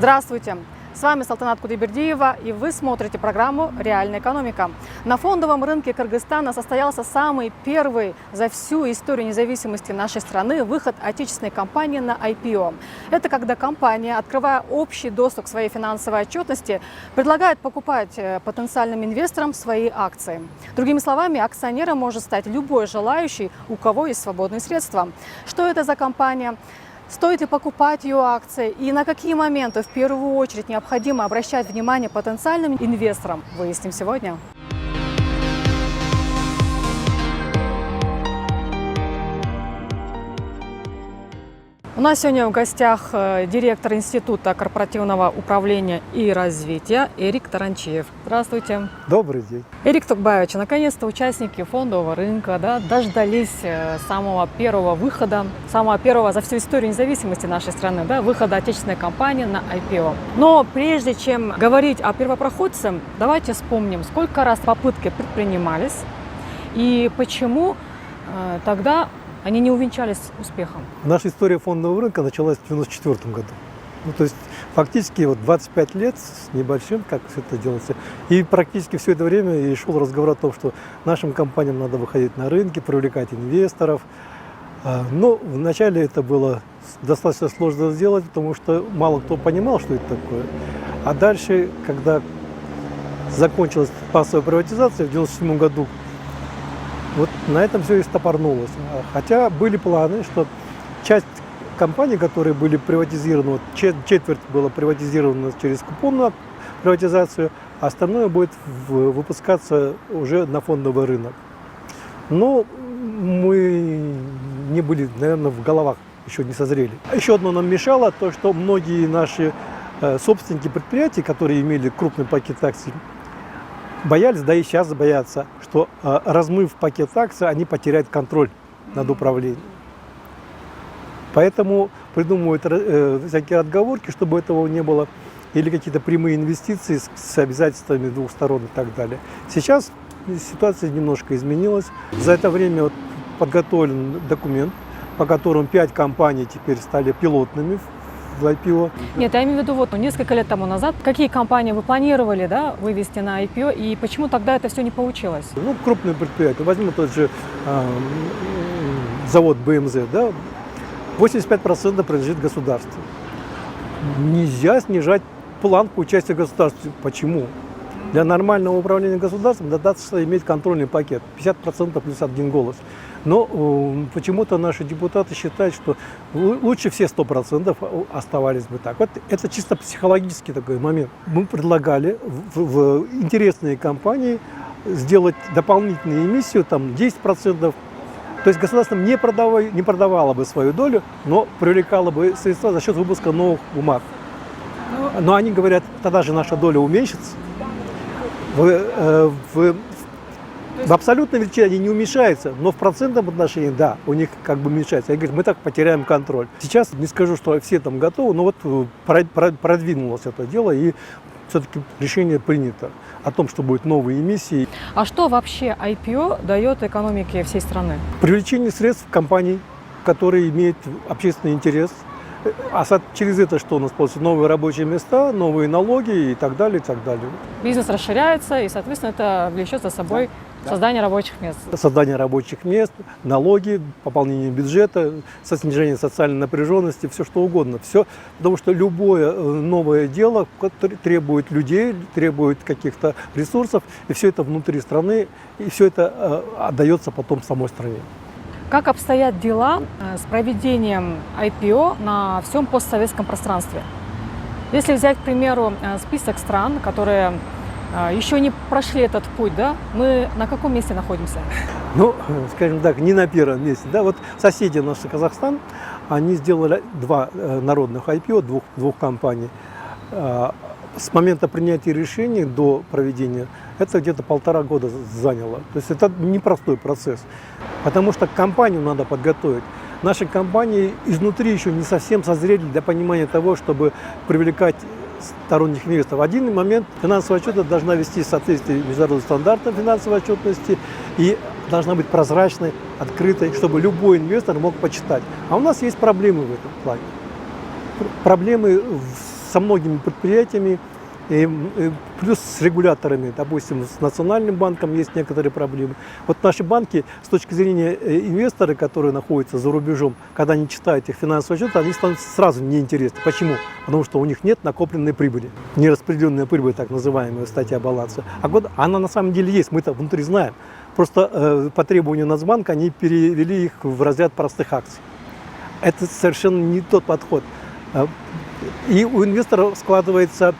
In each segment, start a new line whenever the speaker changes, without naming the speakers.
Здравствуйте! С вами Салтанат Кудайбердиева, и вы смотрите программу «Реальная экономика». На фондовом рынке Кыргызстана состоялся самый первый за всю историю независимости нашей страны выход отечественной компании на IPO. Это когда компания, открывая общий доступ к своей финансовой отчетности, предлагает покупать потенциальным инвесторам свои акции. Другими словами, акционером может стать любой желающий, у кого есть свободные средства. Что это за компания? Стоит ли покупать ее акции и на какие моменты в первую очередь необходимо обращать внимание потенциальным инвесторам, выясним сегодня. У нас сегодня в гостях директор Института корпоративного управления и развития Эрик Таранчиев. Здравствуйте.
Добрый день.
Эрик Токбаевич, наконец-то участники фондового рынка дождались самого первого выхода, самого первого за всю историю независимости нашей страны, выхода отечественной компании на IPO. Но прежде чем говорить о первопроходце, давайте вспомним, сколько раз попытки предпринимались и почему тогда они не увенчались успехом.
Наша история фондового рынка началась в 1994 году. То есть фактически 25 лет с небольшим, как все это делается. И практически все это время и шел разговор о том, что нашим компаниям надо выходить на рынки, привлекать инвесторов. Но вначале это было достаточно сложно сделать, потому что мало кто понимал, что это такое. А дальше, когда закончилась массовая приватизация в 1997 году, вот на этом все и стопорнулось. Хотя были планы, что часть компаний, которые были приватизированы, четверть была приватизирована через купонную приватизацию, а остальное будет выпускаться уже на фондовый рынок. Но мы не были, наверное, в головах еще не созрели. Еще одно нам мешало, то что многие наши собственники предприятий, которые имели крупный пакет акций, боялись, да и сейчас боятся, что размыв пакет акций, они потеряют контроль над управлением. Поэтому придумывают всякие отговорки, чтобы этого не было, или какие-то прямые инвестиции с обязательствами двух сторон и так далее. Сейчас ситуация немножко изменилась. За это время подготовлен документ, по которому 5 компаний теперь стали пилотными в IPO.
Нет, я имею в виду, несколько лет тому назад, какие компании вы планировали вывести на IPO и почему тогда это все не получилось?
Крупные предприятия. Возьмем тот же завод БМЗ, 85% принадлежит государству. Нельзя снижать планку участия государства. Почему? Для нормального управления государством достаточно иметь контрольный пакет, 50% плюс 1 голос. Но почему-то наши депутаты считают, что лучше все 100% оставались бы так. Вот это чисто психологический такой момент. Мы предлагали в интересные компании сделать дополнительную эмиссию, 10%. То есть государство не продавало бы свою долю, но привлекало бы средства за счет выпуска новых бумаг. Но они говорят, тогда же наша доля уменьшится. В абсолютной величине они не уменьшаются, но в процентном отношении, у них уменьшается. Я говорю, мы так потеряем контроль. Сейчас не скажу, что все там готовы, но продвинулось это дело, и все-таки решение принято о том, что будут новые эмиссии.
А что вообще IPO дает экономике всей страны?
Привлечение средств компаний, которые имеют общественный интерес. А через это что у нас получится? Новые рабочие места, новые налоги и так далее, и так далее.
Бизнес расширяется, и, соответственно, это влечет за собой создание рабочих мест.
Создание рабочих мест, налоги, пополнение бюджета, снижение социальной напряженности, все что угодно. Все, потому что любое новое дело требует людей, требует каких-то ресурсов, и все это внутри страны, и все это отдается потом самой стране.
Как обстоят дела с проведением IPO на всем постсоветском пространстве? Если взять, к примеру, список стран, которые еще не прошли этот путь, мы на каком месте находимся?
Скажем так, не на первом месте. Соседи наши, Казахстан, они сделали 2 народных IPO, двух компаний. С момента принятия решений до проведения это где-то 1,5 года заняло. То есть это непростой процесс, потому что компанию надо подготовить. Наши компании изнутри еще не совсем созрели для понимания того, чтобы привлекать сторонних инвесторов. В один момент финансовая отчетность должна вести в соответствии с международным стандартом финансовой отчетности и должна быть прозрачной, открытой, чтобы любой инвестор мог почитать. А у нас есть проблемы в этом плане. Проблемы со многими предприятиями, плюс с регуляторами, допустим, с Национальным банком есть некоторые проблемы. Вот наши банки, с точки зрения инвестора, которые находятся за рубежом, когда они читают их финансовый отчет, они становятся сразу неинтересны. Почему? Потому что у них нет накопленной прибыли. Нераспределенная прибыль, так называемая статья баланса. А вот она на самом деле есть, мы-то внутри знаем. Просто по требованию Нацбанка они перевели их в разряд простых акций. Это совершенно не тот подход. И у инвестора складывается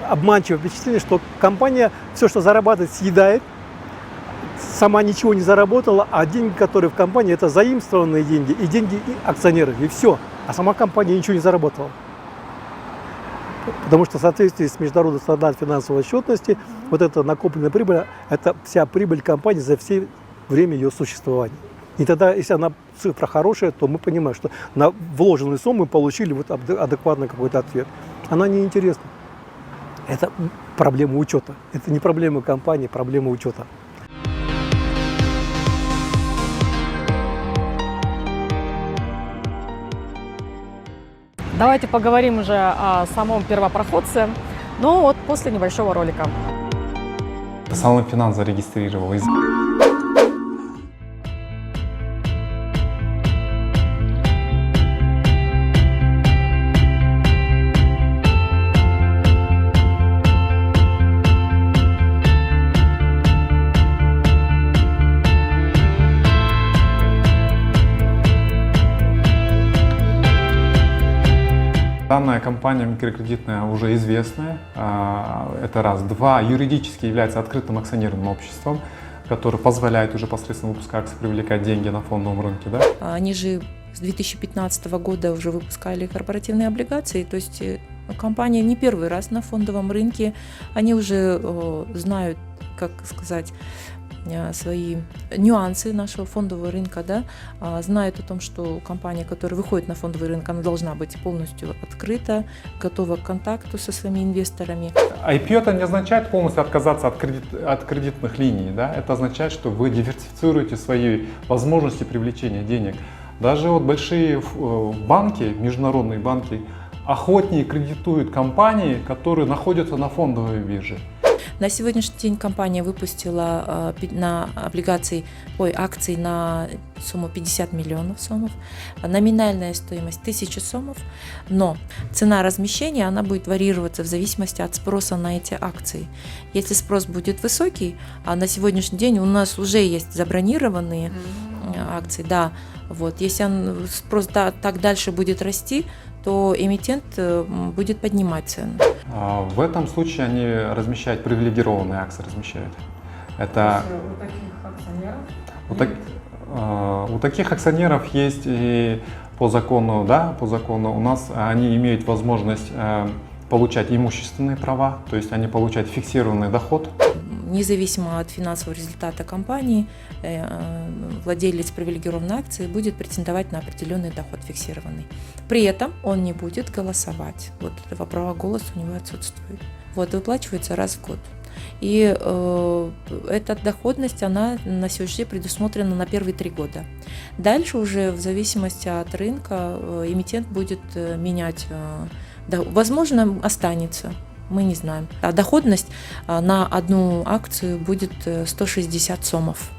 обманчивое впечатление, что компания все, что зарабатывает, съедает, сама ничего не заработала, а деньги, которые в компании, это заимствованные деньги и деньги акционеров, и все. А сама компания ничего не заработала. Потому что в соответствии с международным стандартом финансовой отчетности, вот эта накопленная прибыль, это вся прибыль компании за все время ее существования. И тогда, если она цифра хорошая, то мы понимаем, что на вложенную сумму мы получили вот адекватный какой-то ответ. Она неинтересна. Это проблема учета. Это не проблема компании, проблема учета.
Давайте поговорим уже о самом первопроходце, но вот после небольшого ролика.
Салонфинанс зарегистрировал. Данная компания микрокредитная уже известная, это раз. Два, юридически является открытым акционерным обществом, который позволяет уже посредством выпуска акций привлекать деньги на фондовом рынке. Да?
Они же с 2015 года уже выпускали корпоративные облигации, то есть компания не первый раз на фондовом рынке, они уже знают, как сказать, свои нюансы нашего фондового рынка, да, знают о том, что компания, которая выходит на фондовый рынок, она должна быть полностью открыта, готова к контакту со своими инвесторами.
IPO это не означает полностью отказаться от кредитных линий, да? Это означает, что вы диверсифицируете свои возможности привлечения денег. Даже вот большие банки, международные банки, охотнее кредитуют компании, которые находятся на фондовой бирже.
На сегодняшний день компания выпустила на акции на сумму 50 миллионов сомов. Номинальная стоимость 1000 сомов, но цена размещения она будет варьироваться в зависимости от спроса на эти акции. Если спрос будет высокий, а на сегодняшний день у нас уже есть забронированные акции, да, вот, если спрос так дальше будет расти, то эмитент будет поднимать цену.
В этом случае они размещают привилегированные акции, размещают. Это у таких акционеров есть и по закону, да, по закону у нас они имеют возможность получать имущественные права, то есть они получают фиксированный доход.
Независимо от финансового результата компании, владелец привилегированной акции будет претендовать на определенный доход фиксированный. При этом он не будет голосовать. Вот этого права голоса у него отсутствует. Вот, выплачивается раз в год. И эта доходность, она на сегодняшний день предусмотрена на первые 3 года. Дальше уже в зависимости от рынка эмитент будет менять, возможно, останется. Мы не знаем. А доходность на одну акцию будет 160 сомов.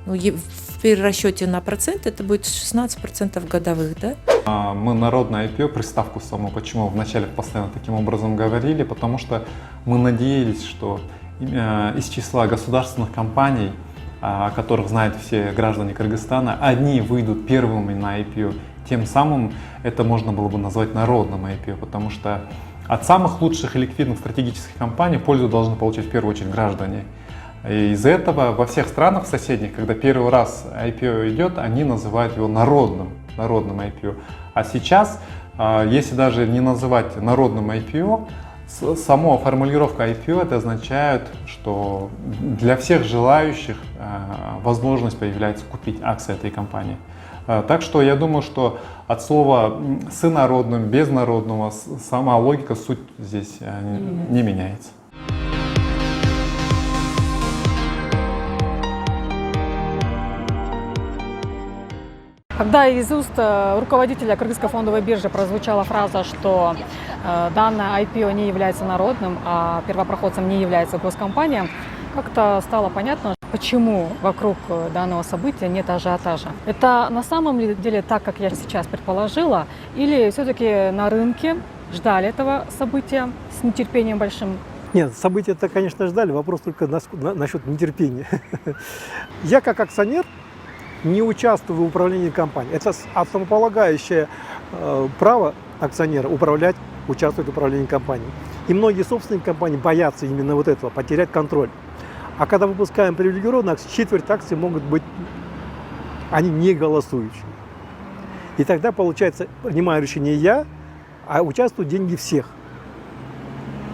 В перерасчете на процент это будет 16% годовых. Да?
Мы народное IPO, приставку само, почему вначале постоянно таким образом говорили, потому что мы надеялись, что из числа государственных компаний, о которых знают все граждане Кыргызстана, одни выйдут первыми на IPO. Тем самым это можно было бы назвать народным IPO, потому что от самых лучших и ликвидных стратегических компаний пользу должны получать в первую очередь граждане. И из-за этого во всех странах соседних, когда первый раз IPO идет, они называют его народным IPO. А сейчас, если даже не называть народным IPO, сама формулировка IPO это означает, что для всех желающих возможность появляется купить акции этой компании. Так что я думаю, что от слова с народным, без народного сама логика, суть здесь не меняется.
Когда из уст руководителя Кыргызской фондовой биржи прозвучала фраза, что данное IPO не является народным, а первопроходцем не является госкомпания, как-то стало понятно, почему вокруг данного события нет ажиотажа. Это на самом деле так, как я сейчас предположила, или все-таки на рынке ждали этого события с нетерпением большим?
Нет, события-то, конечно, ждали, вопрос только насчет нетерпения. Я как акционер не участвую в управлении компанией. Это основополагающее право акционера управлять, участвовать в управлении компанией. И многие собственники компании боятся именно вот этого, потерять контроль. А когда выпускаем привилегированные акции, четверть акций могут быть, они не голосующие. И тогда, получается, принимаю решение я, а участвуют деньги всех.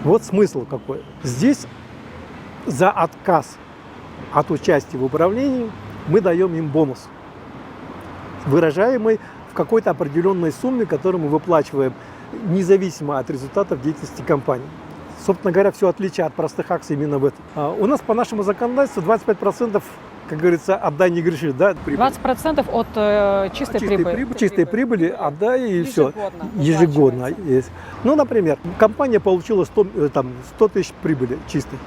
Вот смысл какой. Здесь за отказ от участия в управлении мы даем им бонус, выражаемый в какой-то определенной сумме, которую мы выплачиваем независимо от результатов деятельности компании. Собственно говоря, все отличие от простых акций именно в этом. У нас по нашему законодательству 25%, как говорится, отдай не греши. Да,
20% от чистой прибыли.
Чистой прибыли отдай и все.
Ежегодно.
Есть. Ну, например, компания получила 100 тысяч прибыли чистой.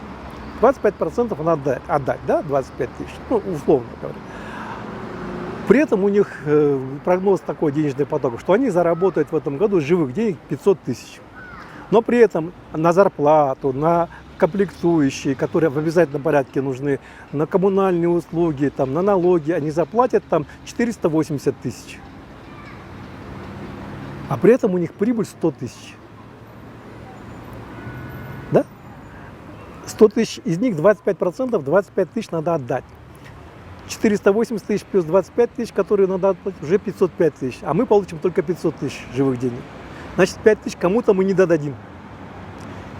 25% надо отдать, да, 25 тысяч, ну, условно говоря. При этом у них прогноз такой денежный поток, что они заработают в этом году живых денег 500 тысяч. Но при этом на зарплату, на комплектующие, которые в обязательном порядке нужны, на коммунальные услуги, там, на налоги, они заплатят там 480 тысяч. А при этом у них прибыль 100 тысяч. Да? 100 тысяч, из них 25%, 25 тысяч надо отдать. 480 тысяч плюс 25 тысяч, которые надо отдать, уже 505 тысяч. А мы получим только 500 тысяч живых денег. Значит, 5 тысяч кому-то мы не додадим.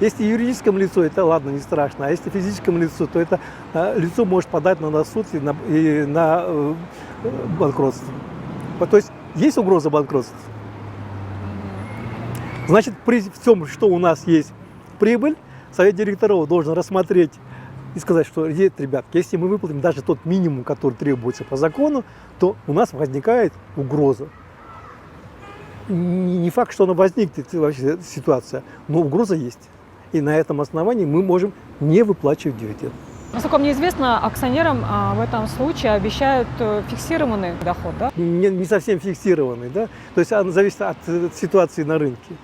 Если юридическому лицу, это ладно, не страшно. А если физическому лицу, то это лицо может подать на суд и на банкротство. То есть есть угроза банкротства. Значит, при всем, что у нас есть прибыль, совет директоров должен рассмотреть и сказать, что, ребятки, если мы выплатим даже тот минимум, который требуется по закону, то у нас возникает угроза. Не факт, что она возникнет, вообще ситуация, но угроза есть. И на этом основании мы можем не выплачивать дивиденд.
Насколько мне известно, акционерам в этом случае обещают фиксированный доход, да?
Не совсем фиксированный, да? То есть она зависит от ситуации на рынке.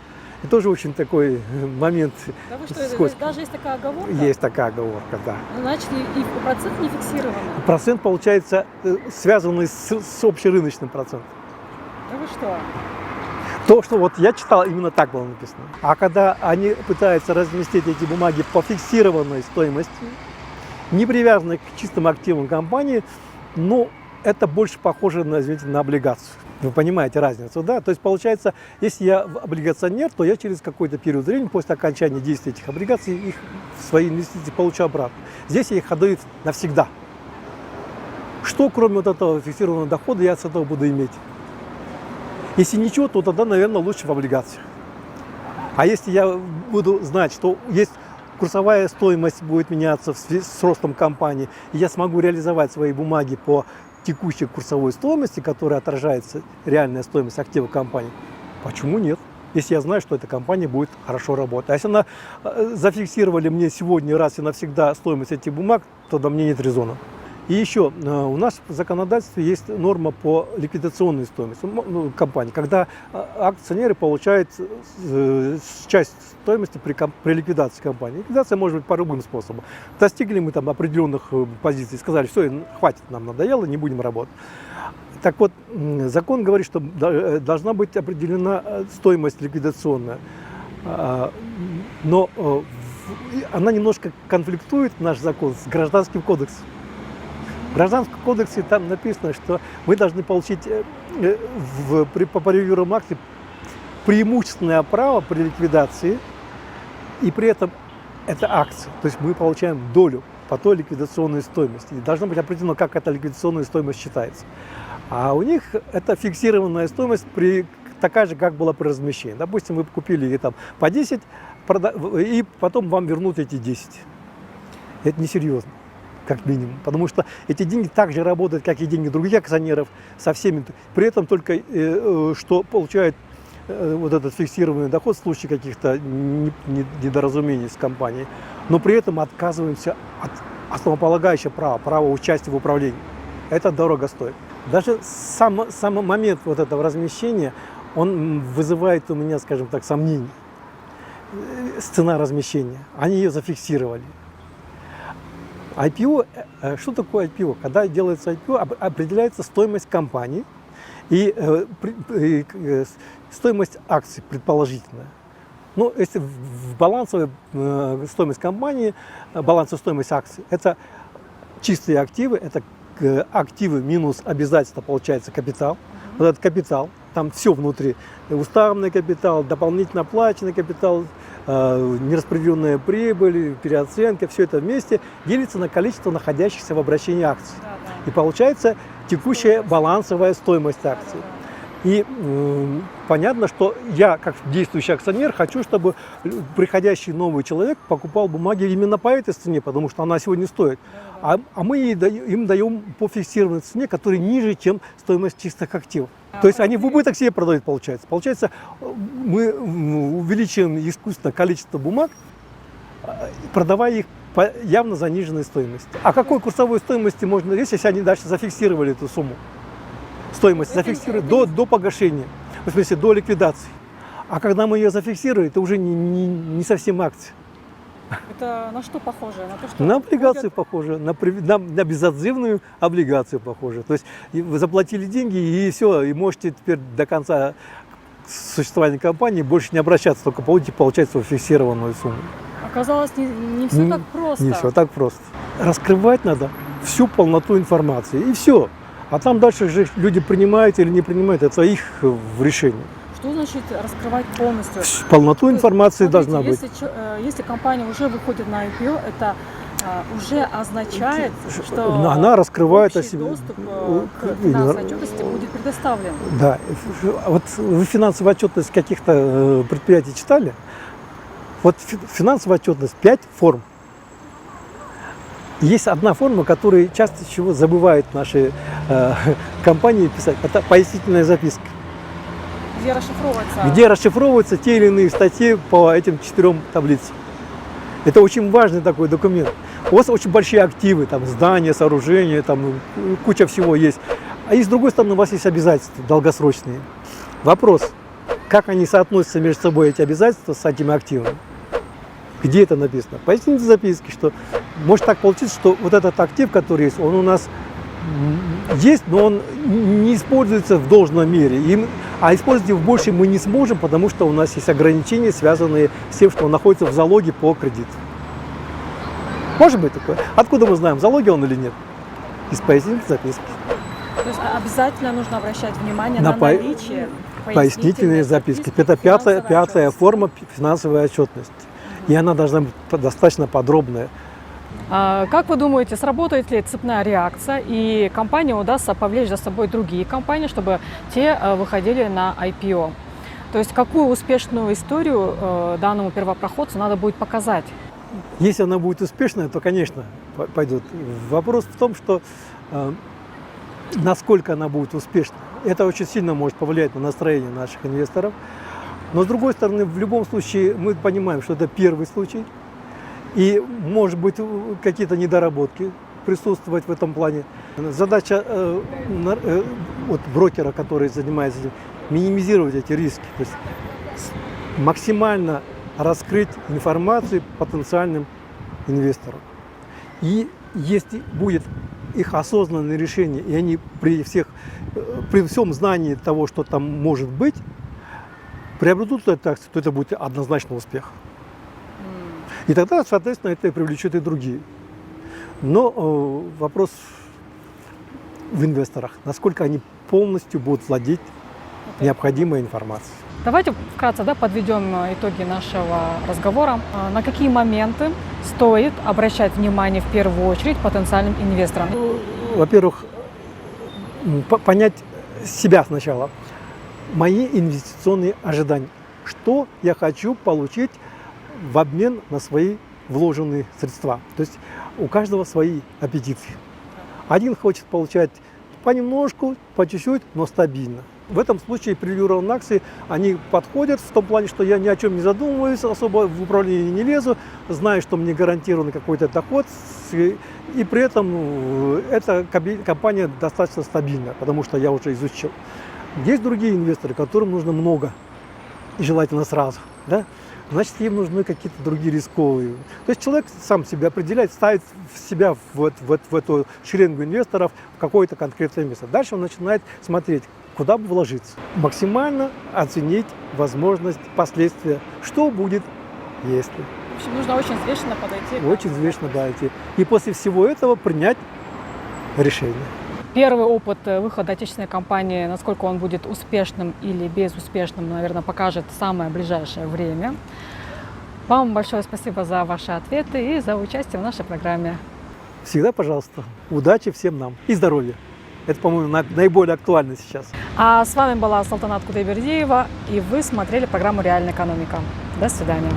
Это тоже очень такой момент.
Да вы что, даже есть такая оговорка?
Есть такая оговорка, да.
Значит, и процент не фиксированный?
Процент получается связанный с общерыночным процентом.
Да вы что?
То, что вот я читал, именно так было написано. А когда они пытаются разместить эти бумаги по фиксированной стоимости, не привязанной к чистым активам компании, ну, это больше похоже на, извините, на облигацию. Вы понимаете разницу, да? То есть получается, если я облигационер, то я через какой-то период времени, после окончания действия этих облигаций, их свои инвестиции получу обратно. Здесь я их отдаю навсегда. Что, кроме вот этого фиксированного дохода, я с этого буду иметь? Если ничего, то тогда, наверное, лучше в облигациях. А если я буду знать, что есть курсовая стоимость будет меняться с ростом компании, и я смогу реализовать свои бумаги по текущей курсовой стоимости, которая отражается реальная стоимость активов компании, почему нет? Если я знаю, что эта компания будет хорошо работать. А если она зафиксировали мне сегодня раз и навсегда стоимость этих бумаг, тогда мне нет резона. И еще, у нас в законодательстве есть норма по ликвидационной стоимости компании, когда акционеры получают часть стоимости при ликвидации компании. Ликвидация может быть по любым способам. Достигли мы там определенных позиций, сказали, все, хватит, нам надоело, не будем работать. Так вот, закон говорит, что должна быть определена стоимость ликвидационная, но она немножко конфликтует, наш закон, с Гражданским кодексом. В Гражданском кодексе там написано, что мы должны получить по привилегированным акциям преимущественное право при ликвидации, и при этом это акции. То есть мы получаем долю по той ликвидационной стоимости. И должно быть определено, как эта ликвидационная стоимость считается. А у них это фиксированная стоимость такая же, как была при размещении. Допустим, вы купили ее там по 10, и потом вам вернут эти 10. Это несерьезно. как минимум. Потому что эти деньги так же работают, как и деньги других акционеров, со всеми. При этом только, что получают вот этот фиксированный доход в случае каких-то недоразумений с компанией, но при этом отказываемся от основополагающего права участия в управлении. Это дорого стоит. Даже сам момент вот этого размещения, он вызывает у меня, скажем так, сомнения. Цена размещения. Они ее зафиксировали. IPO, что такое IPO? Когда делается IPO, определяется стоимость компании и стоимость акций предположительная. Ну, если в балансовой стоимость компании, балансовая стоимость акций, это чистые активы, это активы минус обязательства, получается капитал. Вот этот капитал, там все внутри. Уставный капитал, дополнительно оплаченный капитал, нераспределенная прибыль, переоценка, все это вместе делится на количество находящихся в обращении акций. И получается текущая балансовая стоимость акций. И понятно, что я, как действующий акционер, хочу, чтобы приходящий новый человек покупал бумаги именно по этой цене, потому что она сегодня стоит. А мы им даем по фиксированной цене, которая ниже, чем стоимость чистых активов. То есть они в убыток себе продают, получается. Получается, мы увеличиваем искусственно количество бумаг, продавая их по явно заниженной стоимости. А какой курсовой стоимости можно речь, если они дальше зафиксировали эту сумму? Стоимость зафиксировали до погашения, в смысле до ликвидации. А когда мы ее зафиксируем, это уже не совсем акции.
Это на что похоже? На то, что
на облигацию похоже, на безотзывную облигацию похоже. То есть вы заплатили деньги и все, и можете теперь до конца существования компании больше не обращаться, только будете получать свою фиксированную сумму.
Оказалось, не все так просто.
Не все так просто. Раскрывать надо всю полноту информации, и все. А там дальше же люди принимают или не принимают, это их решение.
Что значит раскрывать полностью?
Полноту информации должна быть.
Если компания уже выходит на IPO, это уже означает, что
она раскрывает о себе.
Доступ к финансовой отчетности будет предоставлен.
Да. Вот вы финансовую отчетность каких-то предприятий читали? Вот финансовая отчетность 5 форм. Есть одна форма, которую часто чего забывают наши компании писать. Это пояснительная записка. Где расшифровываются те или иные статьи по этим 4 таблицам. Это очень важный такой документ. У вас очень большие активы, там здания, сооружения, там куча всего есть. А и с другой стороны у вас есть обязательства долгосрочные. Вопрос, как они соотносятся между собой, эти обязательства, с этими активами? Где это написано? Поясните записки, что может так получиться, что вот этот актив, который есть, он у нас есть, но он не используется в должном мере. А использовать его больше мы не сможем, потому что у нас есть ограничения, связанные с тем, что он находится в залоге по кредиту. Может быть такое? Откуда мы знаем, в залоге он или нет? Из пояснительной записки.
То есть обязательно нужно обращать внимание на наличие
пояснительной записки. Это пятая форма финансовой отчетности. И она должна быть достаточно подробная.
Как вы думаете, сработает ли цепная реакция, и компании удастся повлечь за собой другие компании, чтобы те выходили на IPO? То есть какую успешную историю данному первопроходцу надо будет показать?
Если она будет успешная, то, конечно, пойдет. Вопрос в том, что насколько она будет успешна. Это очень сильно может повлиять на настроение наших инвесторов. Но, с другой стороны, в любом случае мы понимаем, что это первый случай. И, может быть, какие-то недоработки присутствовать в этом плане. Задача вот брокера, который занимается этим, минимизировать эти риски. То есть максимально раскрыть информацию потенциальным инвесторам. И если будет их осознанное решение, и они при всем знании того, что там может быть, приобретут эту акцию, то это будет однозначно успех. И тогда, соответственно, это привлечет и другие. Но вопрос в инвесторах, насколько они полностью будут владеть необходимой информацией.
Давайте вкратце подведем итоги нашего разговора. На какие моменты стоит обращать внимание в первую очередь потенциальным инвесторам?
Во-первых, понять себя сначала. Мои инвестиционные ожидания. Что я хочу получить в обмен на свои вложенные средства. То есть у каждого свои аппетиты. Один хочет получать понемножку, по чуть-чуть, но стабильно. В этом случае привилегированные акции, они подходят в том плане, что я ни о чем не задумываюсь, особо в управление не лезу, знаю, что мне гарантирован какой-то доход, и при этом эта компания достаточно стабильна, потому что я уже изучил. Есть другие инвесторы, которым нужно много, и желательно сразу, да? Значит, им нужны какие-то другие рисковые. То есть человек сам себя определяет, ставит себя в эту шеренгу инвесторов в какое-то конкретное место. Дальше он начинает смотреть, куда бы вложиться. Максимально оценить возможность, последствия, что будет, если.
В общем, нужно очень взвешенно подойти.
Очень взвешенно подойти. И после всего этого принять решение.
Первый опыт выхода отечественной компании, насколько он будет успешным или безуспешным, наверное, покажет самое ближайшее время. Вам большое спасибо за ваши ответы и за участие в нашей программе.
Всегда, пожалуйста, удачи всем нам и здоровья. Это, по-моему, наиболее актуально сейчас.
А с вами была Салтанат Кудайбердиева, и вы смотрели программу «Реальная экономика». До свидания.